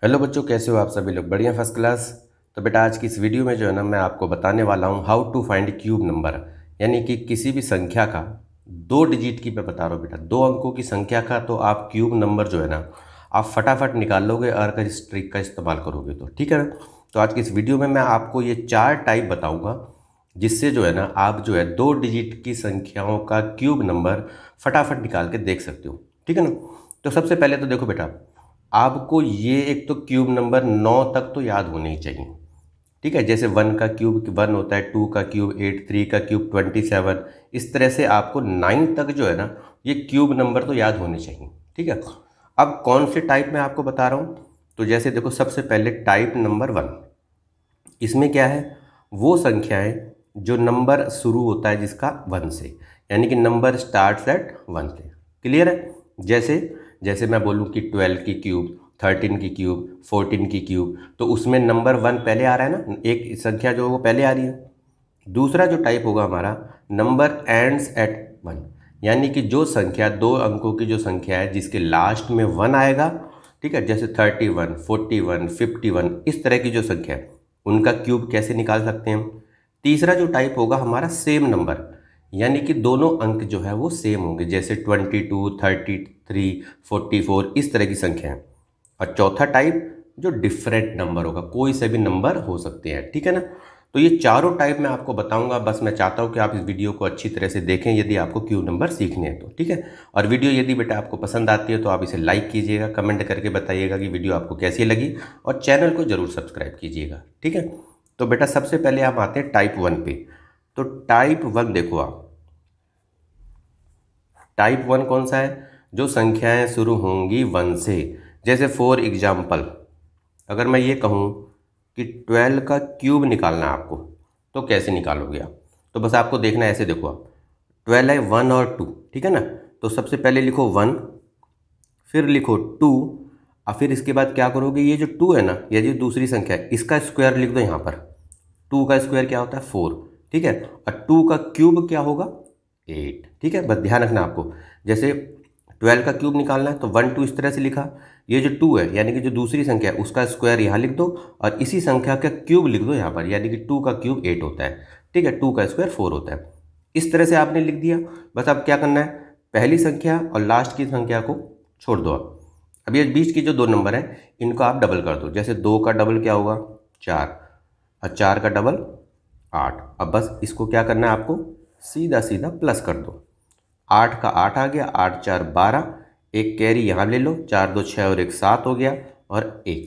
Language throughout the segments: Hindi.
हेलो बच्चों, कैसे हो आप सभी लोग? बढ़िया, फर्स्ट क्लास। तो बेटा आज की इस वीडियो में जो है ना, मैं आपको बताने वाला हूँ how to find cube number. यानी कि किसी भी संख्या का 2 डिजिट की, मैं बता रहा हूँ बेटा, 2 अंकों की संख्या का तो आप क्यूब नंबर जो है ना, आप फटाफट निकाल लोगे अगर इस ट्रिक का इस्तेमाल करोगे तो। ठीक है ना? तो आज की इस वीडियो में मैं आपको ये 4 टाइप बताऊँगा जिससे जो है ना, आप जो है 2 डिजिट की संख्याओं का क्यूब नंबर फटाफट निकाल के देख सकते हो। ठीक है ना? तो सबसे पहले तो देखो बेटा, आपको ये एक तो क्यूब नंबर 9 तक तो याद होने ही चाहिए। ठीक है? जैसे 1 का क्यूब 1 होता है, 2 का क्यूब 8, 3 का क्यूब 27। इस तरह से आपको 9 तक जो है ना, ये क्यूब नंबर तो याद होने चाहिए। ठीक है? अब कौन से टाइप में आपको बता रहा हूँ, तो जैसे देखो, सबसे पहले टाइप नंबर 1। इसमें क्या है, वो संख्याएं जो नंबर शुरू होता है जिसका 1 से, यानी कि नंबर स्टार्ट्स एट 1 से। क्लियर है? जैसे जैसे मैं बोलूँ कि 12 की क्यूब, 13 की क्यूब, 14 की क्यूब, तो उसमें नंबर 1 पहले आ रहा है ना, एक संख्या जो है वो पहले आ रही है। दूसरा जो टाइप होगा हमारा, नंबर एंड्स एट 1, यानी कि जो संख्या 2 अंकों की जो संख्या है जिसके लास्ट में 1 आएगा। ठीक है? जैसे 31, 41, 51, इस तरह की जो संख्या है उनका क्यूब कैसे निकाल सकते हैं हम। तीसरा जो टाइप होगा हमारा, सेम नंबर, यानी कि दोनों अंक जो है वो सेम होंगे, जैसे 22, 33, 44, इस तरह की संख्या है। और चौथा टाइप जो डिफरेंट नंबर होगा, कोई से भी नंबर हो सकते हैं। ठीक है ना? तो ये चारों टाइप मैं आपको बताऊंगा। बस मैं चाहता हूँ कि आप इस वीडियो को अच्छी तरह से देखें यदि आपको क्यूब नंबर सीखने हैं तो। ठीक है? और वीडियो यदि बेटा आपको पसंद आती है तो आप इसे लाइक कीजिएगा, कमेंट करके बताइएगा कि वीडियो आपको कैसी लगी, और चैनल को जरूर सब्सक्राइब कीजिएगा। ठीक है? तो बेटा सबसे पहले हम आते हैं टाइप 1 पे। तो टाइप 1 देखो आप, टाइप 1 कौन सा है? जो संख्याएं शुरू होंगी 1 से। जैसे फॉर एग्जाम्पल, अगर मैं ये कहूँ कि 12 का क्यूब निकालना है आपको, तो कैसे निकालोगे आप? तो बस आपको देखना है, ऐसे देखो आप, 12 है 1 और 2। ठीक है ना? तो सबसे पहले लिखो 1, फिर लिखो 2, और फिर इसके बाद क्या करोगे, ये जो 2 है ना, ये जो दूसरी संख्या है, इसका स्क्वायर लिख दो यहाँ पर। 2 का स्क्वायर क्या होता है? 4। ठीक है? और 2 का क्यूब क्या होगा? 8। ठीक है? बस ध्यान रखना आपको, जैसे 12 का क्यूब निकालना है तो 1 2 इस तरह से लिखा। ये जो 2 है, यानी कि जो दूसरी संख्या है, उसका स्क्वायर यहाँ लिख दो, और इसी संख्या का क्यूब लिख दो यहाँ पर, यानी कि 2 का क्यूब 8 होता है। ठीक है? 2 का स्क्वायर 4 होता है। इस तरह से आपने लिख दिया। बस अब क्या करना है, पहली संख्या और लास्ट की संख्या को छोड़ दो आप। अब ये बीच की जो 2 नंबर है इनको आप डबल कर दो। जैसे 2 का डबल क्या होगा? 4, और 4 का डबल 8। अब बस इसको क्या करना है आपको, सीधा सीधा प्लस कर दो। 8 का 8 आ गया, 8 4 12, एक कैरी यहाँ ले लो, 4 2 6 और 1 7 हो गया, और 1।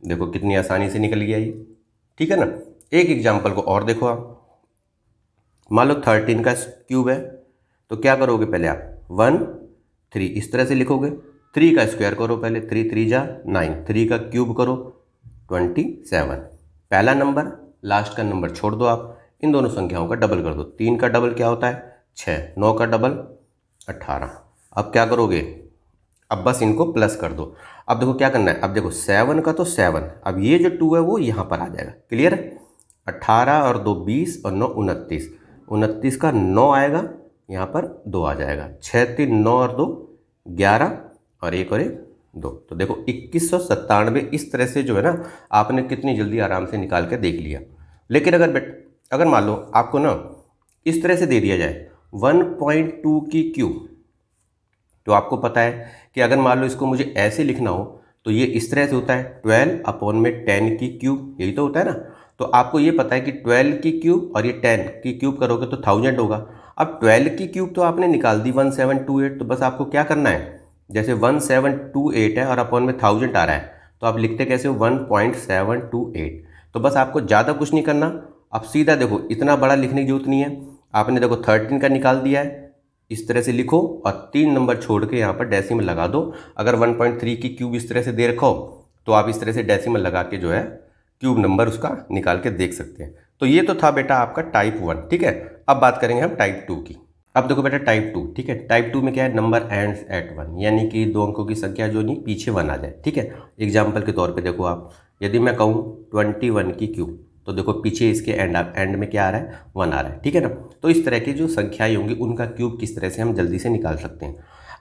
देखो कितनी आसानी से निकल गया ये। ठीक है ना? एक एग्जाम्पल को और देखो आप, मान लो 13 का क्यूब है, तो क्या करोगे, पहले आप 1 3 इस तरह से लिखोगे। 3 का स्क्वायर करो पहले, 3 3 जा 9, 3 का क्यूब करो 27। पहला नंबर, लास्ट का नंबर छोड़ दो आप, इन दोनों संख्याओं का डबल कर दो। 3 का डबल क्या होता है? 6। 9 का डबल 18। अब क्या करोगे, अब बस इनको प्लस कर दो। अब देखो क्या करना है, अब देखो 7 का तो 7, अब ये जो 2 है वो यहाँ पर आ जाएगा। क्लियर है? 18 और 2 20 और 9 29, 29 का 9 आएगा, यहाँ पर 2 आ जाएगा। 6 3 9 और 2 11, और 1 और 1 2। तो देखो 2197, इस तरह से जो है ना, आपने कितनी जल्दी आराम से निकाल के देख लिया। लेकिन अगर मान लो आपको ना इस तरह से दे दिया जाए 1.2 की क्यूब, तो आपको पता है कि अगर मान लो इसको मुझे ऐसे लिखना हो तो ये इस तरह से होता है, 12 अपॉन में 10 की क्यूब, यही तो होता है ना। तो आपको ये पता है कि 12 की क्यूब और ये 10 की क्यूब करोगे तो 1000 होगा। अब 12 की क्यूब तो आपने निकाल दी 1728, तो बस आपको क्या करना है, जैसे 1728 है और अपॉन में 1000 आ रहा है, तो आप लिखते कैसे हो, 1.728। तो बस आपको ज़्यादा कुछ नहीं करना। अब सीधा देखो, इतना बड़ा लिखने की जरूरत नहीं है, आपने देखो 13 का निकाल दिया है, इस तरह से लिखो, और 3 नंबर छोड़ के यहाँ पर डेसिमल लगा दो। अगर 1.3 की क्यूब इस तरह से दे रखो तो आप इस तरह से डेसिमल लगा के जो है क्यूब नंबर उसका निकाल के देख सकते हैं। तो ये तो था बेटा आपका टाइप 1। ठीक है? अब बात करेंगे हम टाइप 2 की। अब देखो बेटा टाइप 2, ठीक है, टाइप 2 में क्या है, नंबर एंड्स एट 1, यानी कि 2 अंकों की संख्या जो नहीं पीछे 1 आ जाए। ठीक है? एग्जाम्पल के तौर पे देखो आप, यदि मैं कहूँ 21 की क्यूब, तो देखो पीछे इसके एंड में क्या आ रहा है, 1 आ रहा है। ठीक है ना? तो इस तरह की जो संख्याएं होंगी उनका क्यूब किस तरह से हम जल्दी से निकाल सकते हैं।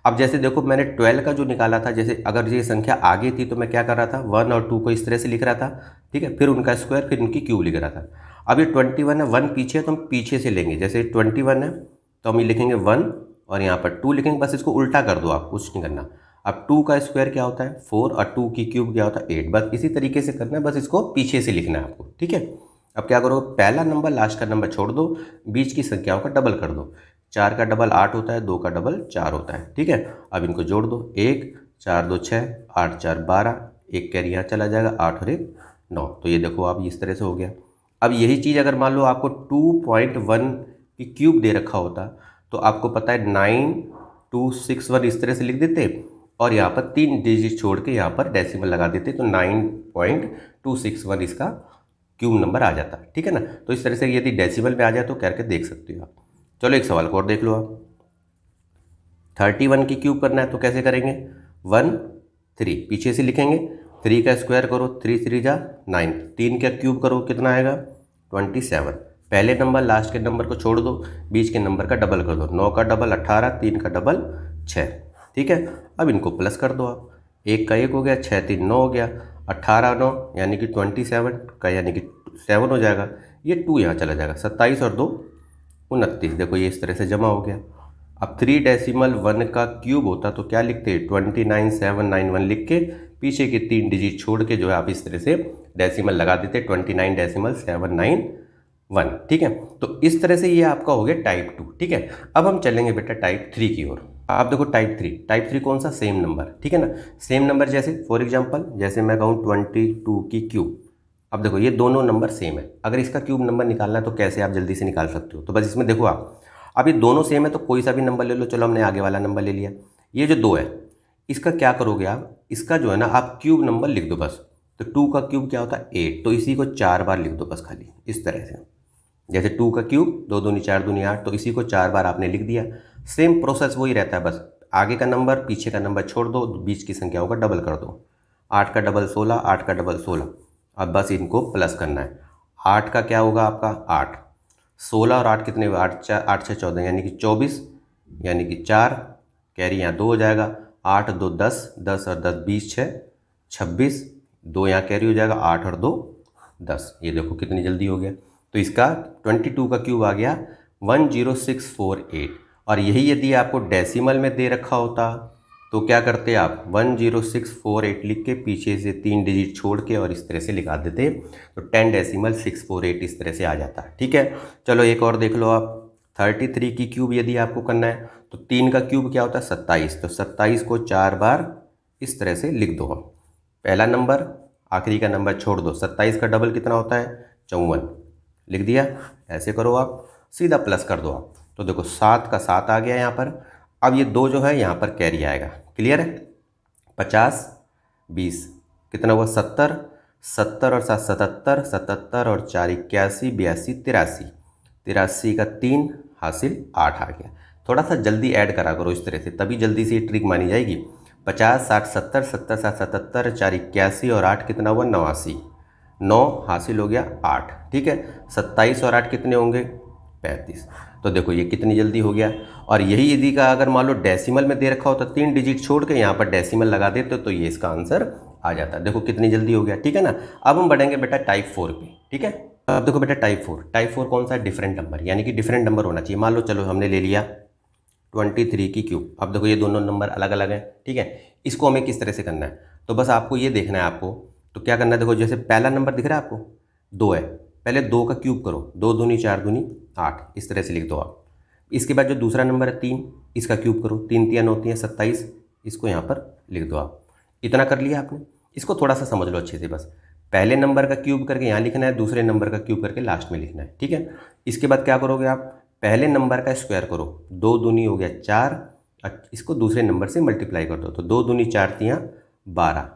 अब जैसे देखो मैंने 12 का जो निकाला था, जैसे अगर ये संख्या आगे थी तो मैं क्या कर रहा था, 1 और 2 को इस तरह से लिख रहा था, ठीक है, फिर उनका स्क्वायर, फिर उनकी क्यूब लिख रहा था। अब ये 21 है, 1 पीछे है तो हम पीछे से लेंगे, जैसे 21 है तो हम ये लिखेंगे 1 और यहाँ पर 2 लिखेंगे, बस इसको उल्टा कर दो आप, कुछ नहीं करना। अब 2 का स्क्वायर क्या होता है 4 और 2 की क्यूब क्या होता है 8, बस इसी तरीके से करना है, बस इसको पीछे से लिखना है आपको, ठीक है। अब क्या करो, पहला नंबर लास्ट का नंबर छोड़ दो, बीच की संख्याओं का डबल कर दो। 4 का डबल 8 होता है, 2 का डबल 4 होता है, ठीक है। अब इनको जोड़ दो, 1 4 2 6, 8 4 12, एक कैरी यहाँ चला जाएगा, 8 और 1 9। तो ये देखो आप इस तरह से हो गया। अब यही चीज़ अगर मान लो आपको 2.1 की क्यूब दे रखा होता तो आपको पता है 9261 इस तरह से लिख देते और यहाँ पर 3 डिजिट छोड़ के यहाँ पर डेसिमल लगा देते तो 9.261 इसका क्यूब नंबर आ जाता है, ठीक है ना। तो इस तरह से यदि डेसिमल में आ जाए तो करके देख सकते हो आप। चलो एक सवाल को और देख लो आप। 31 की क्यूब करना है तो कैसे करेंगे, 1 3 पीछे से लिखेंगे, 3 का स्क्वायर करो, 3 3 जा 9, 3 का क्यूब करो कितना आएगा 27। पहले नंबर लास्ट के नंबर को छोड़ दो, बीच के नंबर का डबल कर दो, 9 का डबल 18, 3 का डबल 6, ठीक है। अब इनको प्लस कर दो आप, 1 का 1 हो गया, 6 3 9 हो गया, 18 9 यानी कि 27 का यानी कि 7 हो जाएगा, ये 2 यहाँ चला जाएगा, 27 और 2 29, देखो ये इस तरह से जमा हो गया। अब 3.1 का क्यूब होता तो क्या लिखते 29791 लिख के पीछे के 3 डिजिट छोड़ के जो है आप इस तरह से डेसिमल लगा देते 29.791, ठीक है। तो इस तरह से ये आपका हो गया टाइप 2, ठीक है। अब हम चलेंगे बेटा टाइप 3 की ओर। आप देखो टाइप 3 कौन सा, सेम नंबर, ठीक है ना। सेम नंबर जैसे फॉर एग्जांपल जैसे मैं कहूँ 22 की क्यूब। अब देखो ये दोनों नंबर सेम है, अगर इसका क्यूब नंबर निकालना है तो कैसे आप जल्दी से निकाल सकते हो, तो बस इसमें देखो आप, अब ये दोनों सेम है तो कोई सा भी नंबर ले लो, चलो हमने आगे वाला नंबर ले लिया। ये जो 2 है इसका क्या करोगे आप, इसका जो है ना आप क्यूब नंबर लिख दो बस। तो 2 का क्यूब क्या होता है 8, तो इसी को 4 बार लिख दो बस खाली इस तरह से, जैसे 2 का क्यूब 2 दूनी 4 दूनी 8, तो इसी को 4 बार आपने लिख दिया। सेम प्रोसेस वही रहता है, बस आगे का नंबर पीछे का नंबर छोड़ दो, बीच की संख्याओं का डबल कर दो। 8 का डबल 16, 8 का डबल 16, अब बस इनको प्लस करना है। 8 का क्या होगा आपका 8, 16 और 8 कितने हुए 8 6 14 यानी कि 24, यानी कि 4 कैरी यहाँ 2 हो जाएगा, 8 2 10, 10 और 10 20 6 26, 2 यहाँ कैरी हो जाएगा, 8 और 2 10, ये देखो कितनी जल्दी हो गया। तो इसका 22 का क्यूब आ गया 10648। और यही यदि आपको डेसिमल में दे रखा होता तो क्या करते आप 10648 लिख के पीछे से 3 डिजिट छोड़ के और इस तरह से लिखा देते, तो 10.648 इस तरह से आ जाता है, ठीक है। चलो एक और देख लो आप। 33 की क्यूब यदि आपको करना है तो 3 का क्यूब क्या होता है 27, तो 27 को 4 बार इस तरह से लिख दो। पहला नंबर आखिरी का नंबर छोड़ दो, 27 का डबल कितना होता है 54, लिख दिया। ऐसे करो आप, सीधा प्लस कर दो आप, तो देखो 7 का 7 आ गया यहाँ पर। अब ये 2 जो है यहाँ पर कैरी आएगा, क्लियर है। 50 20 कितना हुआ 70, 70 और 7 77, 77 और 4 81, 82 83, 83 का 3 हासिल 8 आ गया। थोड़ा सा जल्दी ऐड करा करो इस तरह से, तभी जल्दी से ये ट्रिक मानी जाएगी। 50 60 70, 70 7 77, 4 81 और 8 कितना हुआ 89, 9 हासिल हो गया 8, ठीक है। 27 और 8 कितने होंगे 35, तो देखो ये कितनी जल्दी हो गया। और यही यदि का अगर मान लो डेसिमल में दे रखा होता 3 डिजिट छोड़ के यहाँ पर डेसिमल लगा देते तो ये इसका आंसर आ जाता है, देखो कितनी जल्दी हो गया, ठीक है ना। अब हम बढ़ेंगे बेटा टाइप 4 पे, ठीक है। अब देखो बेटा टाइप 4 कौन सा है, डिफरेंट नंबर, यानी कि डिफरेंट नंबर होना चाहिए। मान लो चलो हमने ले लिया 23 की क्यूब। अब देखो ये दोनों नंबर अलग अलग हैं, ठीक है। इसको हमें किस तरह से करना है, तो बस आपको ये देखना है आपको, तो क्या करना है देखो, जैसे पहला नंबर दिख रहा है आपको 2 है, पहले 2 का क्यूब करो, 2 दूनी 4 दूनी 8 इस तरह से लिख दो आप। इसके बाद जो दूसरा नंबर है 3, इसका क्यूब करो, 3 3 9 3 27, इसको यहाँ पर लिख दो आप। इतना कर लिया आपने। इसको थोड़ा सा समझ लो अच्छे से, बस पहले नंबर का क्यूब करके यहाँ लिखना है, दूसरे नंबर का क्यूब करके लास्ट में लिखना है, ठीक है। इसके बाद क्या करोगे आप, पहले नंबर का स्क्वायर करो, 2 दूनी हो गया 4, इसको दूसरे नंबर से मल्टीप्लाई कर दो, तो 2 दूनी 4 3 12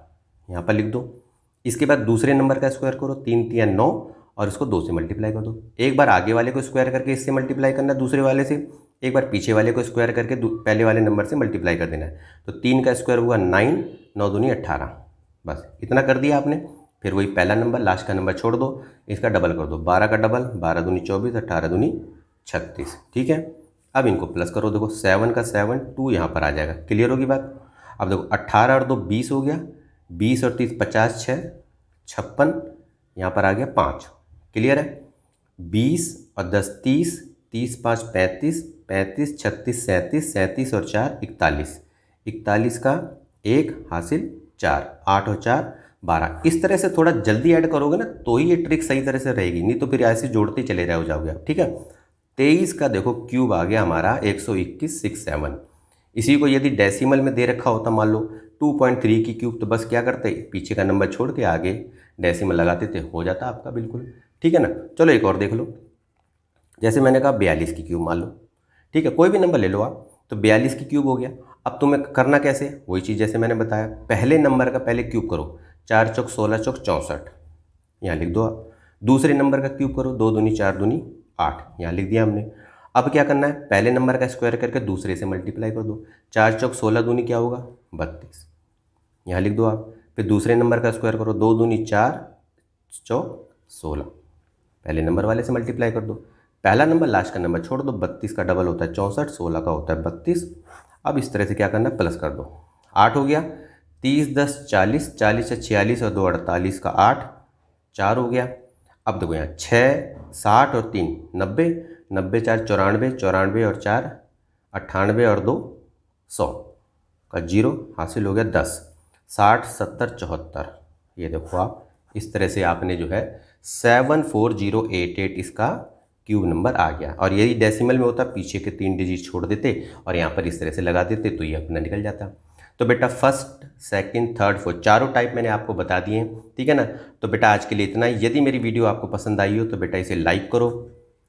यहाँ पर लिख दो। इसके बाद दूसरे नंबर का स्क्वायर करो, 3 3 9 और इसको 2 से मल्टीप्लाई कर दो। एक बार आगे वाले को स्क्वायर करके इससे मल्टीप्लाई करना है दूसरे वाले से, एक बार पीछे वाले को स्क्वायर करके पहले वाले नंबर से मल्टीप्लाई कर देना है। तो 3 का स्क्वायर हुआ 9, 9 दूनी 18, बस इतना कर दिया आपने। फिर वही पहला नंबर लास्ट का नंबर छोड़ दो, इसका डबल कर दो, 12 का डबल 12 दूनी 24, 18 दूनी 36, ठीक है। अब इनको प्लस करो, देखो 7 का 7 2 यहाँ पर आ जाएगा। क्लियर होगी बात। अब देखो 18 और 2 20 हो गया, 20 और 30 50 6 56, यहाँ पर आ गया 5। क्लियर है। 20 और 10 30, 30 5 35, 35 36 37, 37 और 4 41, 41 का 1 हासिल 4, 8 और 4 12। इस तरह से थोड़ा जल्दी ऐड करोगे ना तो ही ये ट्रिक सही तरह से रहेगी, नहीं तो फिर ऐसे जोड़ते चले रहे हो जाओगे आप। ठीक है। 23 का देखो क्यूब आ गया हमारा 121.67। इसी को यदि डेसिमल में दे रखा होता, मान लो 2.3 की क्यूब, तो बस क्या करते, पीछे का नंबर छोड़ के आगे डेसिमल लगाते थे, हो जाता आपका बिल्कुल। ठीक है ना। चलो एक और देख लो। जैसे मैंने कहा 42 की क्यूब मान लो। ठीक है, कोई भी नंबर ले लो आप। तो 42 की क्यूब हो गया। अब तुम्हें करना कैसे, वही चीज़ जैसे मैंने बताया, पहले नंबर का पहले क्यूब करो। 4 चौक 16 चौक 64, यहाँ लिख दो आप। दूसरे नंबर का क्यूब करो, 2 दूनी 4 दूनी 8, यहाँ लिख दिया हमने। अब क्या करना है, पहले नंबर का स्क्वायर करके दूसरे से मल्टीप्लाई कर दो। 4 चौक 16 दूनी क्या होगा 32, यहाँ लिख दो आप। फिर दूसरे नंबर का स्क्वायर करो, 2 दूनी 4 चौक 16, पहले नंबर वाले से मल्टीप्लाई कर दो। पहला नंबर लास्ट का नंबर छोड़ दो, 32 का डबल होता है 64, 16 का होता है 32। अब इस तरह से क्या करना है, प्लस कर दो। 8 हो गया, 30 10 40, 40 से 46 और 2 48 का 8, 4 हो गया। अब देखो यहाँ 6 60 और 3 90, 90 4 94, 94 और 4 98 और 2 100 का 0 हासिल हो गया 10, 60 70 74। ये देखो आप, इस तरह से आपने जो है 74088 इसका क्यूब नंबर आ गया। और यही डेसिमल में होता, पीछे के 3 डिजिट छोड़ देते और यहाँ पर इस तरह से लगा देते तो ये अपना निकल जाता। तो बेटा फर्स्ट सेकंड थर्ड फोर्थ चारों टाइप मैंने आपको बता दिए हैं। ठीक है ना। तो बेटा आज के लिए इतना ही। यदि मेरी वीडियो आपको पसंद आई हो तो बेटा इसे लाइक करो,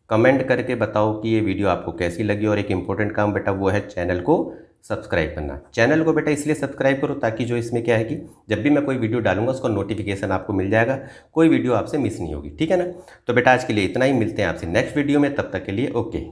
कमेंट करके बताओ कि ये वीडियो आपको कैसी लगी, और एक इम्पोर्टेंट काम बेटा वो है चैनल को सब्सक्राइब करना। चैनल को बेटा इसलिए सब्सक्राइब करो ताकि जो इसमें क्या है कि जब भी मैं कोई वीडियो डालूंगा उसका नोटिफिकेशन आपको मिल जाएगा, कोई वीडियो आपसे मिस नहीं होगी। ठीक है ना। तो बेटा आज के लिए इतना ही, मिलते हैं आपसे नेक्स्ट वीडियो में, तब तक के लिए ओके।